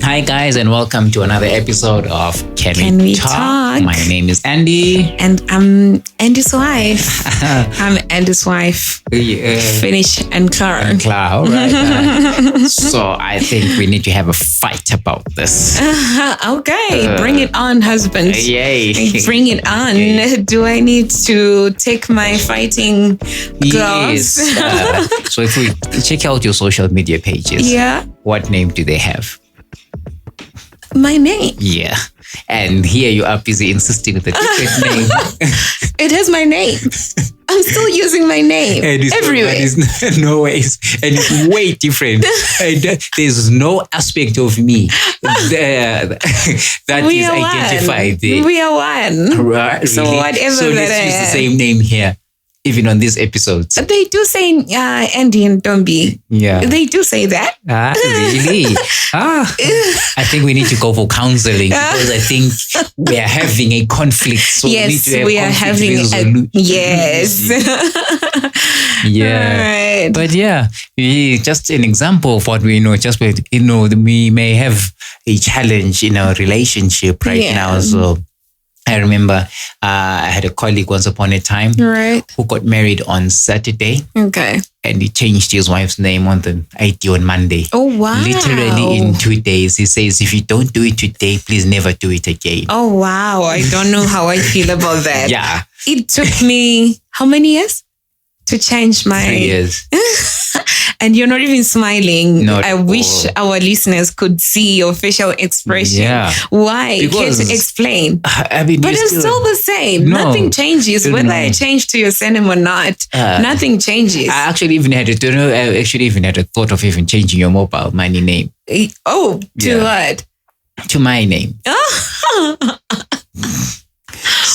Hi guys, and welcome to another episode of Can We Talk? My name is Andy. And I'm Andy's wife. I'm Andy's wife. Finish and Clara. All right. So I think we need to have a fight about this. Okay, bring it on, husband. Yay. Bring it on. Okay. Do I need to take my fighting gloves? Yes. So if we check out your social media pages, what name do they have? My name. Yeah. And here you are busy insisting with a different name. It has my name. I'm still using my name everywhere. No ways. And it's way different. There's no aspect of me that is identified there. We are one. Right, so really? whatever so that let's use the same name here, even on these episodes. They do say Andy and Tombie. Yeah. They do say that. Really? I think we need to go for counseling because I think we are having a conflict. So yes, we are having yes. Yeah. Right. But yeah, just an example of what we know. Just with, we may have a challenge in our relationship right now. So I remember I had a colleague once upon a time who got married on Saturday. Okay. And he changed his wife's name on the ID on Monday. Oh, wow. Literally in 2 days. He says, if you don't do it today, please never do it again. Oh, wow. I don't know how I feel about that. Yeah. It took me, how many years to change my... 3 years. And you're not even smiling. Not I wish our listeners could see your facial expression. Yeah. Why? Because, Can't explain. I mean, but it's still the same. No, nothing changes. Whether I change to your surname or not, nothing changes. I actually even had a thought of even changing your mobile money name. Oh, to what? To my name.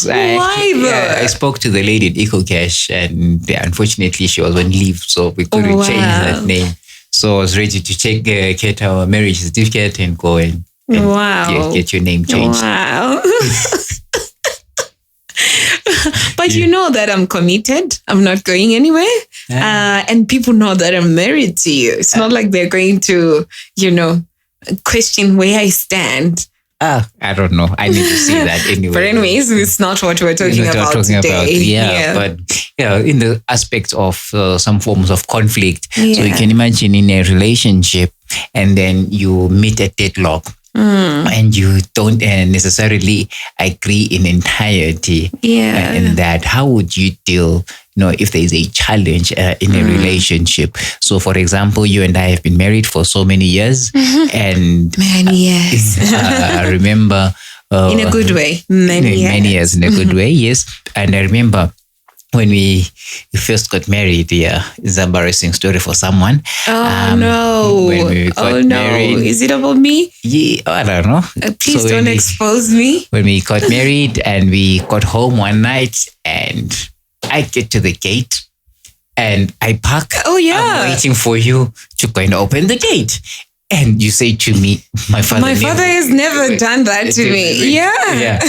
Why though? I spoke to the lady at EcoCash and unfortunately she was on leave, so we couldn't change that name. So I was ready to get our marriage certificate and go and get your name changed. Wow. But you know that I'm committed. I'm not going anywhere. And people know that I'm married to you. It's not like they're going to, question where I stand. I don't know. I need to see that anyway. But anyways, it's not what we're talking about today. But in the aspect of some forms of conflict. So you can imagine in a relationship and then you meet at deadlock. And you don't necessarily agree in entirety in that. How would you deal, if there is a challenge in a relationship? So, for example, you and I have been married for so many years. And many years. I remember... in a good way. Many years in a good way, yes. And I remember... when we first got married, it's an embarrassing story for someone. Oh, no. When we got married. Is it about me? Yeah, I don't know. Please don't expose me. When we got married and we got home one night and I get to the gate and I park. Oh, yeah. I'm waiting for you to go and open the gate. And you say to me, my father has never done that to me. Yeah.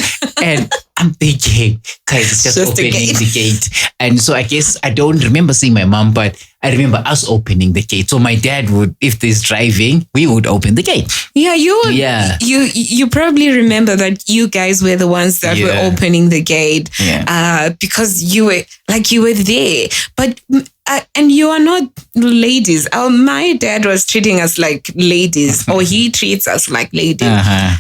And I'm thinking, guys, it's just opening the gate. And so I guess I don't remember seeing my mom, but I remember us opening the gate. So my dad would, if there's driving, we would open the gate. Yeah, you would. Yeah. You probably remember that you guys were the ones that were opening the gate because you were there. But and you are not ladies. My dad was treating us like ladies, or he treats us like ladies.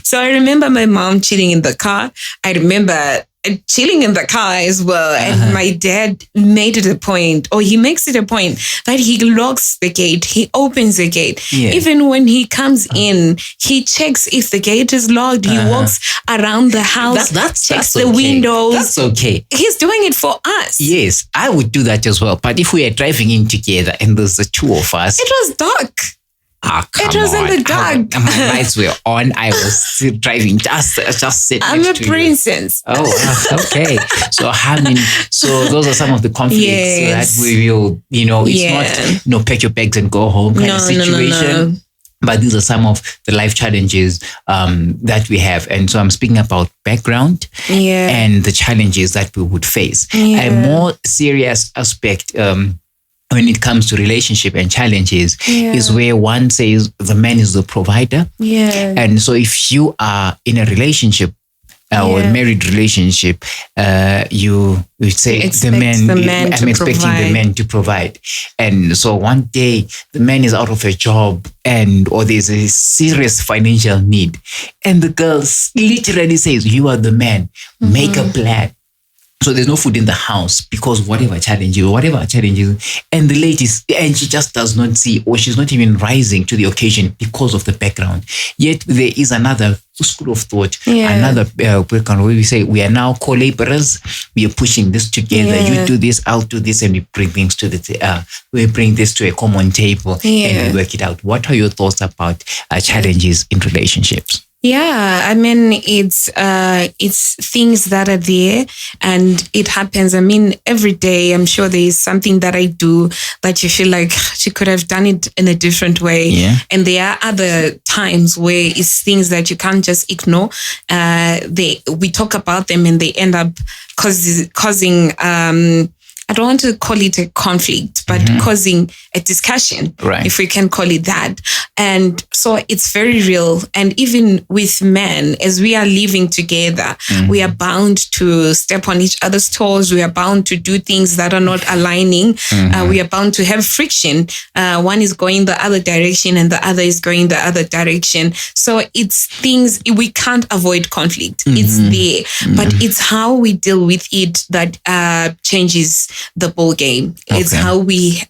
So I remember my mom chilling in the car. I remember chilling in the car as well. And my dad made it a point, or he makes it a point, that he locks the gate. He opens the gate. Even when he comes in, he checks if the gate is locked. He walks around the house, checks the windows. That's okay. He's doing it for us. Yes, I would do that as well. But if we are driving in together and there's the two of us. It was dark. It was in the dark. My lights were on. I was still driving. Just sitting. I'm a princess. Oh, okay. So those are some of the conflicts that we will. It's not pack your bags and go home kind of situation. No. But these are some of the life challenges that we have. And so I'm speaking about background and the challenges that we would face. A more serious aspect when it comes to relationship and challenges is where one says the man is the provider. Yeah. And so if you are in a relationship or a married relationship, you say I'm expecting the man to provide. And so one day the man is out of a job or there's a serious financial need. And the girl literally says, you are the man, make a plan. So there's no food in the house because whatever challenges, and the ladies, and she just does not see, or she's not even rising to the occasion because of the background. Yet there is another school of thought, another background where we say we are now co-laborers. We are pushing this together. You do this, I'll do this, and we bring things to we bring this to a common table and we work it out. What are your thoughts about challenges in relationships? Yeah, I mean, it's things that are there and it happens. I mean, every day, I'm sure there is something that I do that you feel like she could have done it in a different way. Yeah. And there are other times where it's things that you can't just ignore. We talk about them and they end up causing, I don't want to call it a conflict, but causing a discussion, if we can call it that. And so it's very real. And even with men, as we are living together, we are bound to step on each other's toes. We are bound to do things that are not aligning. We are bound to have friction. One is going the other direction and the other is going the other direction. So it's things, we can't avoid conflict. It's there, but it's how we deal with it that changes the ball game. It's how we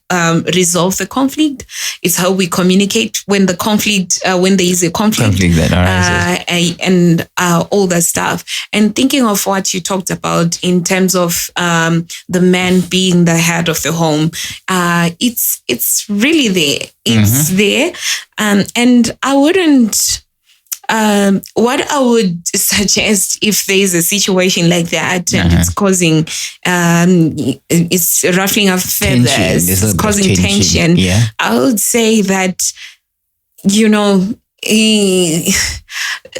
resolve the conflict. It's how we communicate when the conflict, when there is a conflict that arises. And all that stuff. And thinking of what you talked about in terms of the man being the head of the home, it's really there. It's there, and I wouldn't. What I would suggest if there is a situation like that and it's causing, it's ruffling up feathers, it's causing tension. I would say that,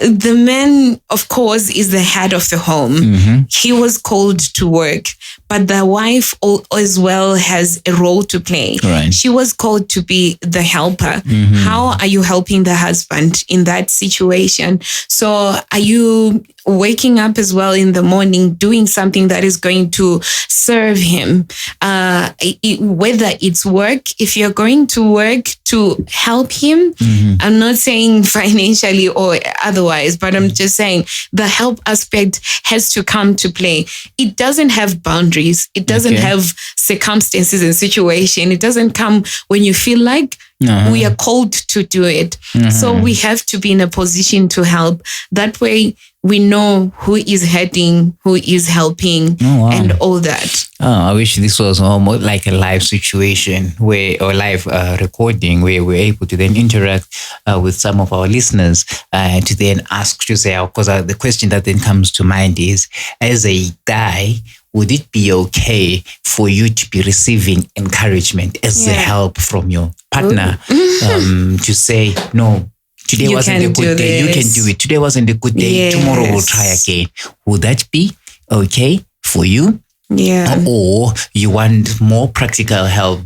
the man, of course, is the head of the home. He was called to work, but the wife as well has a role to play. She was called to be the helper. How are you helping the husband in that situation? So are you waking up as well in the morning, doing something that is going to serve him? Whether it's work, if you're going to work to help him, I'm not saying financially or otherwise, but I'm just saying the help aspect has to come to play. It doesn't have boundaries. It doesn't have circumstances and situation. It doesn't come when you feel like we are called to do it. So we have to be in a position to help. That way we know who is heading, who is helping, and all that. I wish this was almost like a live situation or live recording where we're able to then interact with some of our listeners to then ask to say, because the question that then comes to mind is, as a guy, would it be okay for you to be receiving encouragement as a help from your partner to say, no, today wasn't a good day. You can do it. Today wasn't a good day. Tomorrow we'll try again. Would that be okay for you? Yeah. Or you want more practical help,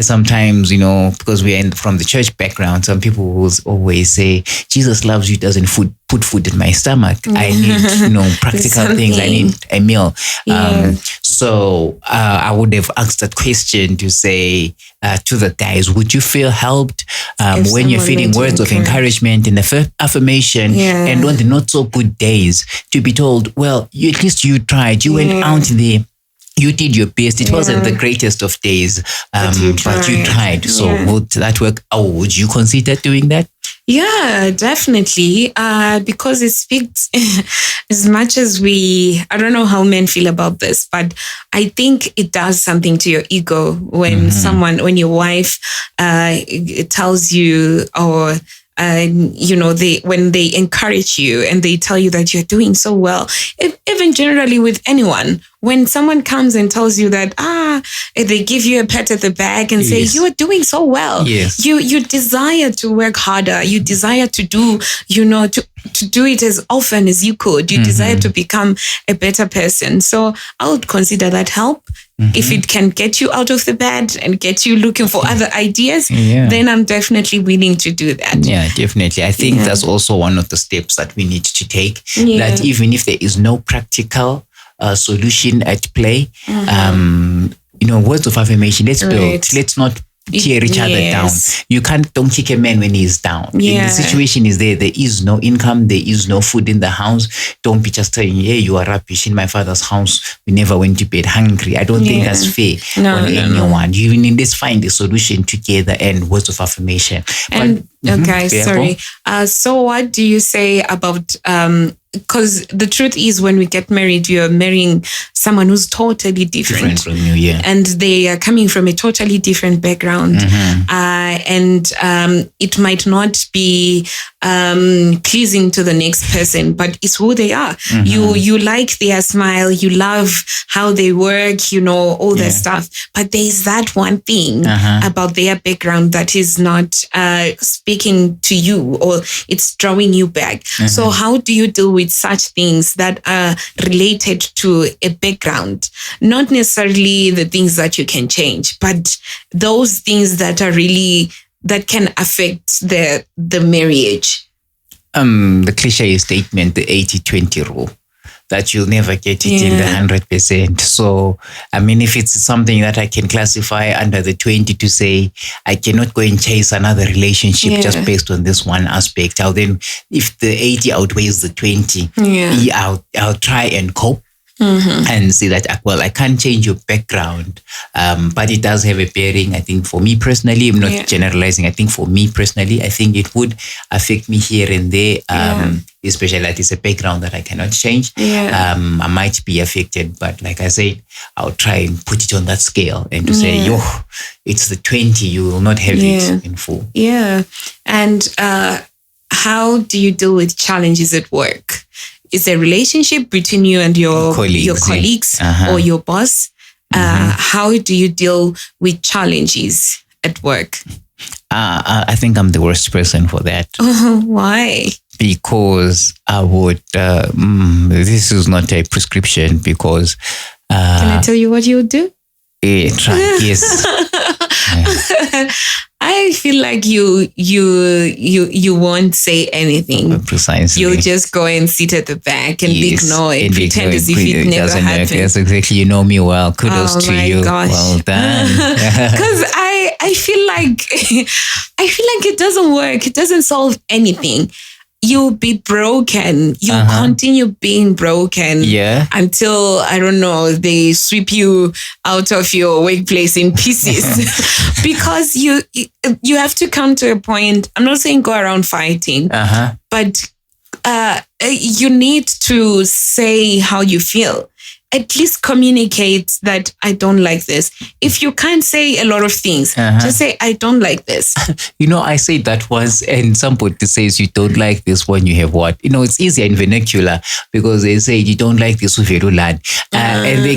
sometimes, because we're from the church background, some people will always say, Jesus loves you, doesn't put food in my stomach. I need, practical things. I need a meal. So I would have asked that question to say to the guys, would you feel helped when you're feeling words of encouragement and affirmation and on the not so good days to be told, well, at least you tried, you went out there, you did your best. It wasn't the greatest of days, but you tried. So would that work? Or would you consider doing that? Yeah, definitely. Because it speaks as much as I don't know how men feel about this, but I think it does something to your ego when when your wife tells you or when they encourage you and they tell you that you're doing so well, even generally with anyone, when someone comes and tells you that, they give you a pat at the back and say, you are doing so well. You desire to work harder. You desire to do, to do it as often as you could. You desire to become a better person. So I would consider that help. If it can get you out of the bed and get you looking for other ideas, then I'm definitely willing to do that. Yeah, definitely. I think that's also one of the steps that we need to take. That even if there is no practical solution at play, words of affirmation, let's build. Let's not tear each other down. You don't kick a man when he's down. Yeah. The situation is there is no income, there is no food in the house. Don't be just saying, hey, you are rubbish. In my father's house, we never went to bed hungry. I don't think that's fair on anyone. You need, let's find a solution together and words of affirmation. And sorry. So what do you say about because the truth is, when we get married, you're marrying someone who's totally different from you, and they are coming from a totally different background, and it might not be pleasing to the next person, but it's who they are. You like their smile, you love how they work, all that stuff, but there's that one thing about their background that is not speaking to you, or it's drawing you back. So how do you deal with such things that are related to a background? Not necessarily the things that you can change, but those things that are really, that can affect the marriage. The cliche statement, the 80-20 rule, that you'll never get it in the 100%. So, I mean, if it's something that I can classify under the 20 to say, I cannot go and chase another relationship just based on this one aspect. I'll then, if the 80 outweighs the 20, I'll try and cope. And see that, well, I can't change your background, but it does have a bearing. I think for me personally, I'm not generalizing. I think for me personally, I think it would affect me here and there, especially that it's a background that I cannot change. I might be affected, but like I said, I'll try and put it on that scale and to say, it's the 20, you will not have it in full. Yeah. And how do you deal with challenges at work? Is there a relationship between you and your colleagues or your boss? How do you deal with challenges at work? I think I'm the worst person for that. Why? Because I would, this is not a prescription because... Can I tell you what you would do? Yes. I feel like you won't say anything. Precisely. You'll just go and sit at the back and ignore it, pretend as if it never happened. Yes, exactly. You know me well. Kudos to you. Gosh. Well done. Because I feel like it doesn't work. It doesn't solve anything. You'll be broken. You continue being broken until, I don't know, they sweep you out of your workplace in pieces. Because you have to come to a point, I'm not saying go around fighting, but you need to say how you feel. At least communicate that I don't like this. If you can't say a lot of things, just say, I don't like this. I said that once, and somebody says you don't like this when you have what? It's easier in vernacular because they say you don't like this with your lad. And they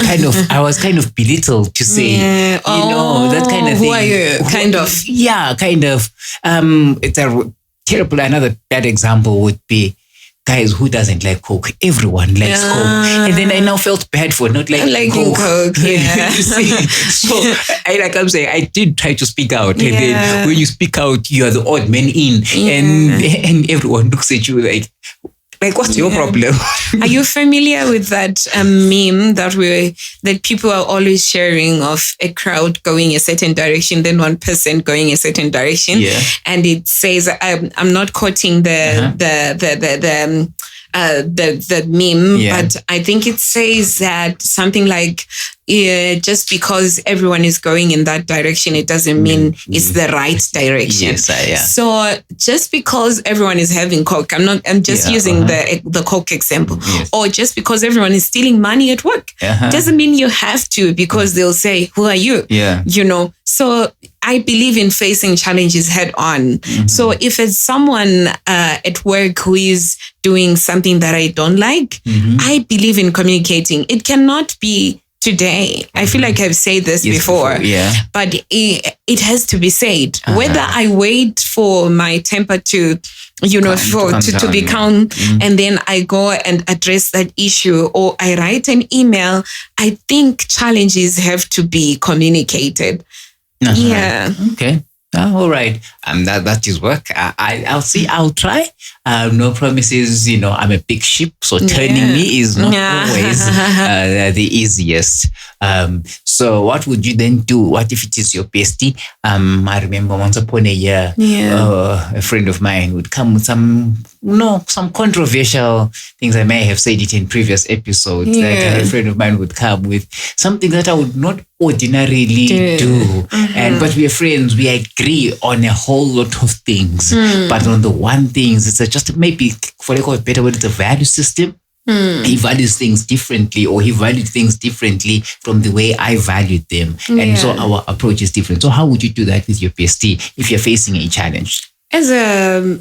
I was kind of belittled to say, that kind of thing. Who are you? Kind of. Yeah, kind of. It's a terrible, another bad example would be, guys, who doesn't like Coke? Everyone likes Coke. And then I now felt bad for not liking Coke. Yeah. You see? So, I'm saying, I did try to speak out. And then when you speak out, you are the odd man in. And everyone looks at you like what's your problem? Are you familiar with that meme that people are always sharing of a crowd going a certain direction, then one person going a certain direction? Yeah. And it says, I'm not quoting the meme, but I think it says that something like, just because everyone is going in that direction, it doesn't mean it's the right direction. Yes, So just because everyone is having Coke, I'm just using the Coke example, or just because everyone is stealing money at work, doesn't mean you have to, because they'll say, who are you? So I believe in facing challenges head on. So if it's someone at work who is doing something that I don't like, I believe in communicating. It cannot be today. I feel like I've said this before, but it has to be said. Whether I wait for my temper to be calm, and then I go and address that issue, or I write an email, I think challenges have to be communicated. Yeah. Okay. All right. That is work. I'll see. I'll try. No promises. I'm a big ship, so turning me is not always the easiest. So what would you then do? What if it is your bestie? I remember once upon a year, a friend of mine would come with some controversial things. I may have said it in previous episodes. That a friend of mine would come with something that I would not ordinarily do. But we are friends. We agree on a whole lot of things. But on the one things, it's just maybe, for lack of a better word, it's a value system. He values things differently, or he valued things differently from the way I valued them. And so our approach is different. So how would you do that with your bestie if you're facing a challenge? As a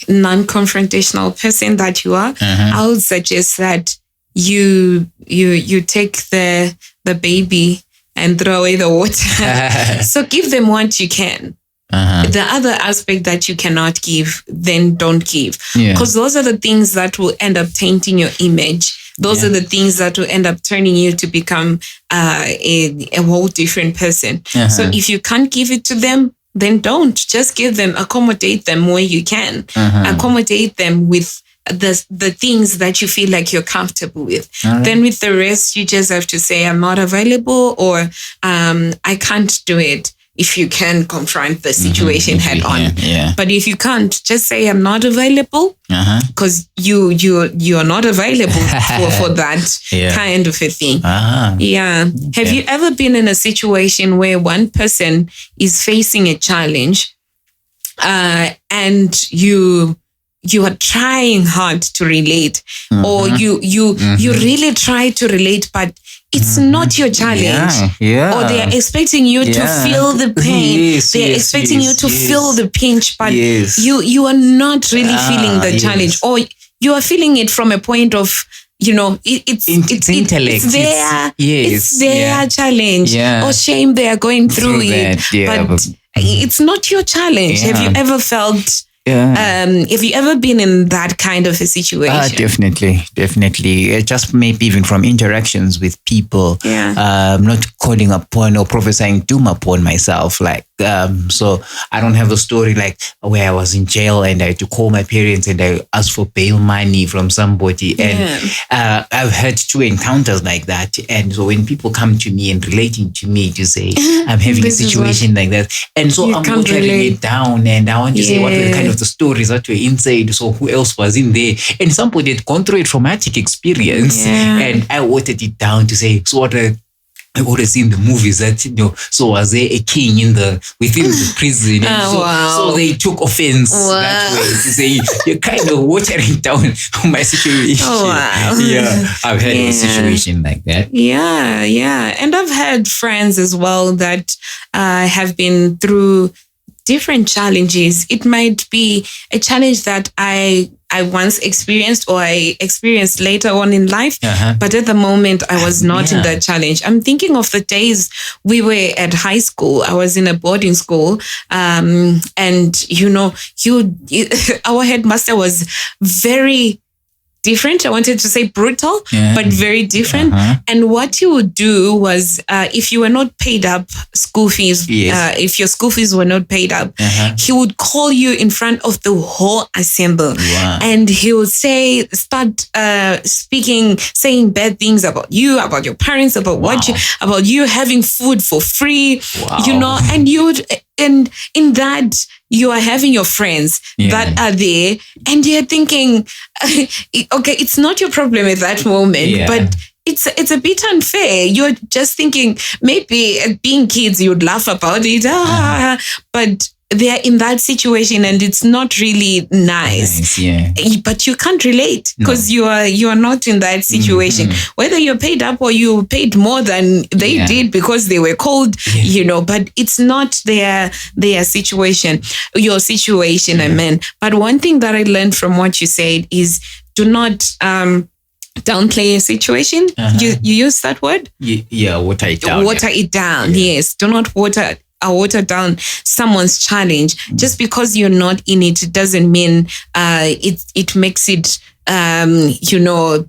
non-confrontational person that you are, I would suggest that you take the baby and throw away the water. So give them what you can. The other aspect that you cannot give, then don't give. Because those are the things that will end up tainting your image. Those are the things that will end up turning you to become a whole different person. So if you can't give it to them, then don't. Just give them, accommodate them where you can. Accommodate them with the things that you feel like you're comfortable with. Then with the rest, you just have to say, I'm not available, or I can't do it. If you can confront the situation head on. But if you can't, just say, I'm not available, because you are not available for that kind of a thing. Have you ever been in a situation where one person is facing a challenge and you are trying hard to relate, or you really try to relate, but it's not your challenge, or they are expecting you to feel the pain. They are expecting you to feel the pinch, but you are not really feeling the challenge, or you are feeling it from a point of, it's intellect. It's their challenge or shame they are going through it, but it's not your challenge. Have you ever felt? Have you ever been in that kind of a situation? Definitely. Just maybe even from interactions with people, not calling upon or prophesying doom upon myself. So I don't have a story like where I was in jail and I had to call my parents and I asked for bail money from somebody. And I've had 2 encounters like that. And so when people come to me and relating to me to say, I'm having a situation like that. And so I'm watering it down and I want to say what were kind of the stories that were inside. So who else was in there? And somebody had gone through a traumatic experience and I watered it down to say, so what I've always seen the movies that, so was there a king within the prison? So they took offense that way to say, you're kind of watering down my situation. I've had a situation like that. And I've had friends as well that have been through different challenges. It might be a challenge that I once experienced or I experienced later on in life, but at the moment I was not in that challenge. I'm thinking of the days we were at high school. I was in a boarding school, and our headmaster was very different. I wanted to say brutal, but very different. And what he would do was, if you were not paid up school fees, if your school fees were not paid up, he would call you in front of the whole assembly, and he would start saying bad things about you, about your parents, about about you having food for free, and you would. And in that, you are having your friends that are there, and you're thinking, okay, it's not your problem at that moment, but it's a bit unfair. You're just thinking, maybe being kids, you'd laugh about it, but they're in that situation and it's not really nice. But you can't relate because you are not in that situation. Whether you're paid up or you paid more than they did because they were called, but it's not their situation, your situation, I mean. But one thing that I learned from what you said is do not downplay a situation. You use that word? Water it down. Water it down, yes. Do not water down someone's challenge. Just because you're not in it doesn't mean it makes it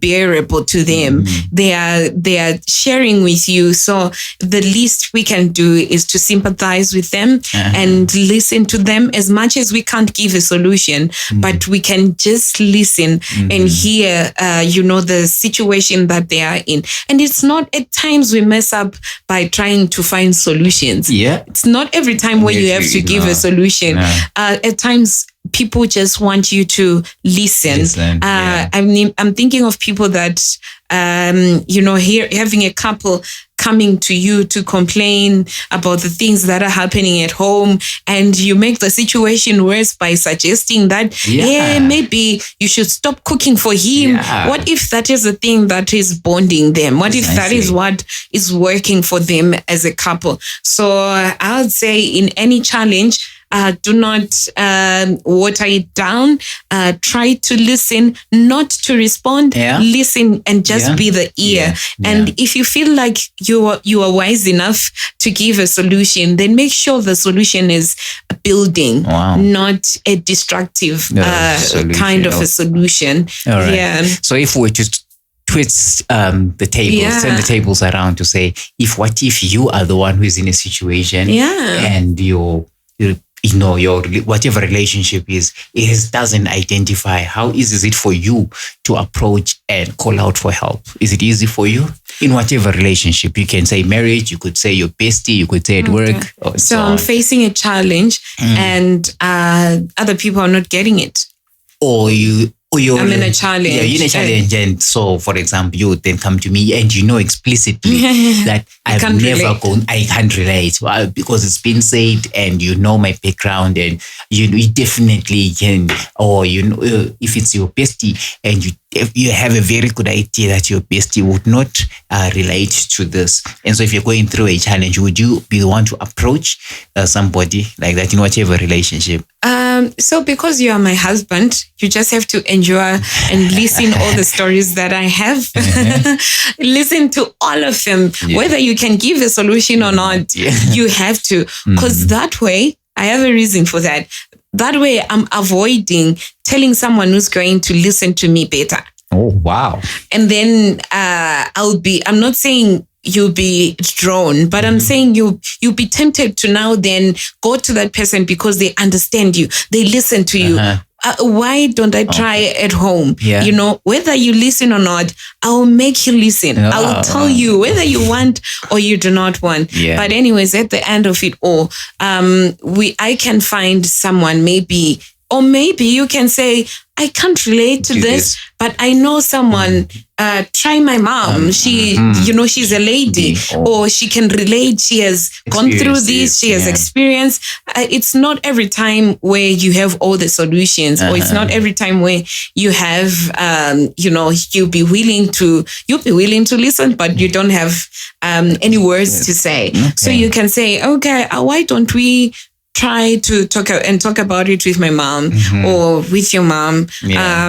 bearable to them. They are sharing with you. So the least we can do is to sympathize with them and listen to them. As much as we can't give a solution, but we can just listen and hear, the situation that they are in. And it's not, at times we mess up by trying to find solutions. Yeah. It's not every time where you have to give a solution. At times, people just want you to listen. I'm thinking of people that, here having a couple coming to you to complain about the things that are happening at home, and you make the situation worse by suggesting that, maybe you should stop cooking for him. What if that is the thing that is bonding them? What if that is what is working for them as a couple? So I would say in any challenge, do not water it down. Try to listen, not to respond. Listen and just be the ear. And if you feel like you are wise enough to give a solution, then make sure the solution is building, not a destructive kind of a solution. All right. So if we just twist the tables, turn the tables around to say, what if you are the one who is in a situation and your whatever relationship doesn't identify, how easy is it for you to approach and call out for help? Is it easy for you in whatever relationship? You can say marriage, you could say your bestie, you could say at work. So I'm facing a challenge and other people are not getting it. Or I'm in a challenge. Yeah, you're in a challenge. And so, for example, you then come to me and you know explicitly that I can't relate because it's been said and you know my background and you definitely can, or if it's your bestie and you have a very good idea that your bestie would not relate to this. And so if you're going through a challenge, would you be the one to approach somebody like that in whatever relationship? So because you are my husband, you just have to enjoy and listen all the stories that I have. Listen to all of them, whether you can give a solution or not. You have to, because that way, I have a reason for that. That way, I'm avoiding telling someone who's going to listen to me better. Oh, wow. And then I'm not saying you'll be drawn, but I'm saying you'll be tempted to now then go to that person because they understand you. They listen to you. Why don't I try at home? Whether you listen or not, I'll make you listen. I'll tell you whether you want or you do not want. But anyways, at the end of it all, I can find someone maybe, or maybe you can say, I can't relate to this, but I know someone. Try my mom. She's a lady, or she can relate. She has gone through this. She has experience. It's not every time where you have all the solutions, or it's not every time where you have, you'll be willing to listen, but you don't have any words to say. So you can say, okay, why don't we try to talk about it with my mom or with your mom.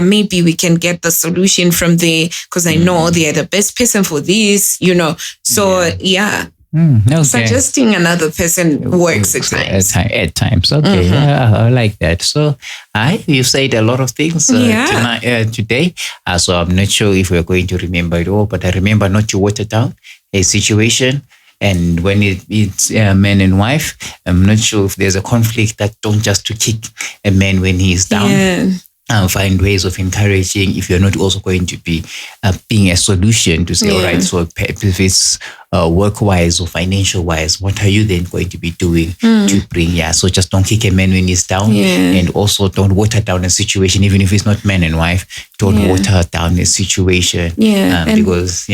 Maybe we can get the solution from there, because I know they are the best person for this, So suggesting another person works at times. At times, okay. I like that. So you've said a lot of things today. So I'm not sure if we're going to remember it all, but I remember not to water down a situation. And when it's man and wife, I'm not sure if there's a conflict, that don't just to kick a man when he's down. Find ways of encouraging. If you're not also going to be being a solution to say, all right, so if it's work-wise or financial-wise, what are you then going to be doing to bring? So just don't kick a man when he's down, and also don't water down a situation, even if it's not man and wife. Don't water down a situation, because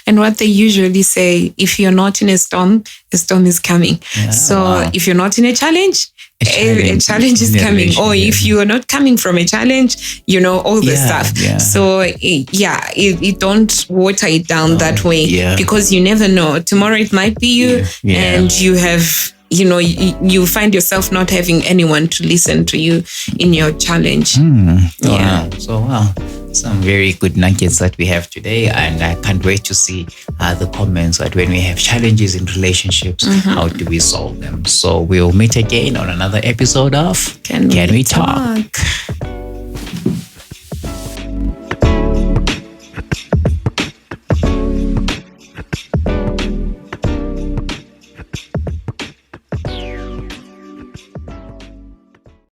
And what they usually say, if you're not in a storm is coming. If you're not in a challenge is coming. Or if you are not coming from a challenge, all the stuff. So it don't water it down that way, because you never know. Tomorrow it might be you, and you have, you find yourself not having anyone to listen to you in your challenge. Wow. So some very good nuggets that we have today, and I can't wait to see the comments that when we have challenges in relationships, how do we solve them? So we'll meet again on another episode of Can We Talk?